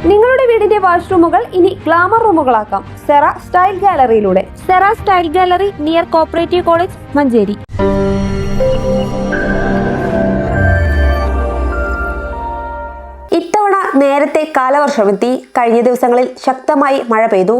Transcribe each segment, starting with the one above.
നിങ്ങളുടെ വീടിന്റെ വാഷ്റൂമുകൾ ഇനി ഗ്ലാമർ റൂമുകളാക്കാം സെറ സ്റ്റൈൽ ഗാലറിയിലൂടെ. Sera style gallery near cooperative college, Manjeri. ഇത്തവണ നേരത്തെ കാലവർഷമെത്തി. കഴിഞ്ഞ ദിവസങ്ങളിൽ ശക്തമായി മഴ പെയ്തു.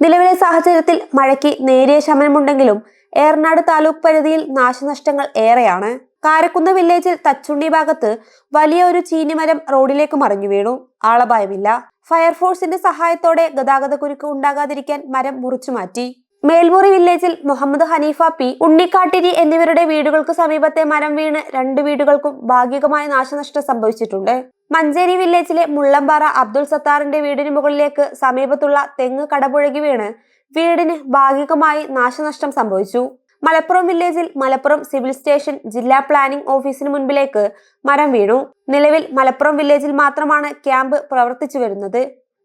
നിലവിലെ സാഹചര്യത്തിൽ മഴയ്ക്ക് നേരിയ ശമനമുണ്ടെങ്കിലും ഏറനാട് താലൂക്ക് പരിധിയിൽ നാശനഷ്ടങ്ങൾ ഏറെയാണ്. കാരക്കുന്ന് വില്ലേജിൽ തച്ചുണ്ടി ഭാഗത്ത് വലിയ ഒരു ചീനിമരം റോഡിലേക്ക് മറിഞ്ഞു വീണു. ആളപായമില്ല. ഫയർഫോഴ്സിന്റെ സഹായത്തോടെ ഗതാഗതക്കുരുക്ക് ഉണ്ടാകാതിരിക്കാൻ മരം മുറിച്ചു മാറ്റി. മേൽമുറി വില്ലേജിൽ മുഹമ്മദ് ഹനീഫ പി, ഉണ്ണിക്കാട്ടിരി എന്നിവരുടെ വീടുകൾക്ക് സമീപത്തെ മരം വീണ് 2 വീടുകൾക്കും ഭാഗികമായ നാശനഷ്ടം സംഭവിച്ചിട്ടുണ്ട്. മഞ്ചേരി വില്ലേജിലെ മുള്ളമ്പാറ അബ്ദുൾ സത്താറിന്റെ വീടിന് മുകളിലേക്ക് സമീപത്തുള്ള തെങ്ങ് കടപുഴകി വീണ് വീടിന് ഭാഗികമായി നാശനഷ്ടം സംഭവിച്ചു. മലപ്പുറം വില്ലേജിൽ മലപ്പുറം സിവിൽ സ്റ്റേഷൻ ജില്ലാ പ്ലാനിംഗ് ഓഫീസിന് മുൻപിലേക്ക് മരം വീണു. നിലവിൽ മലപ്പുറം വില്ലേജിൽ മാത്രമാണ് ക്യാമ്പ് പ്രവർത്തിച്ചു വരുന്നത്.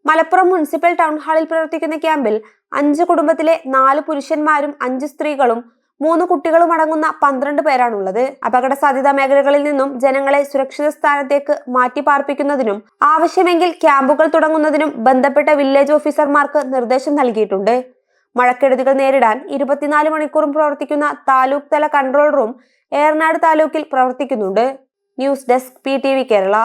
മലപ്പുറം മുനിസിപ്പൽ ടൗൺ ഹാളിൽ പ്രവർത്തിക്കുന്ന ക്യാമ്പിൽ 5 കുടുംബത്തിലെ 4 പുരുഷന്മാരും 5 സ്ത്രീകളും 3 കുട്ടികളും അടങ്ങുന്ന 12 പേരാണുള്ളത്. അപകട സാധ്യതാ മേഖലകളിൽ നിന്നും ജനങ്ങളെ സുരക്ഷിത സ്ഥാനത്തേക്ക് മാറ്റി പാർപ്പിക്കുന്നതിനും ആവശ്യമെങ്കിൽ ക്യാമ്പുകൾ തുടങ്ങുന്നതിനും ബന്ധപ്പെട്ട വില്ലേജ് ഓഫീസർമാർക്ക് നിർദ്ദേശം നൽകിയിട്ടുണ്ട്. മഴക്കെടുതികൾ നേരിടാൻ 24 മണിക്കൂറും പ്രവർത്തിക്കുന്ന താലൂക്ക് തല കൺട്രോൾ റൂം ഏറനാട് താലൂക്കിൽ പ്രവർത്തിക്കുന്നുണ്ട്. News desk PTV Kerala.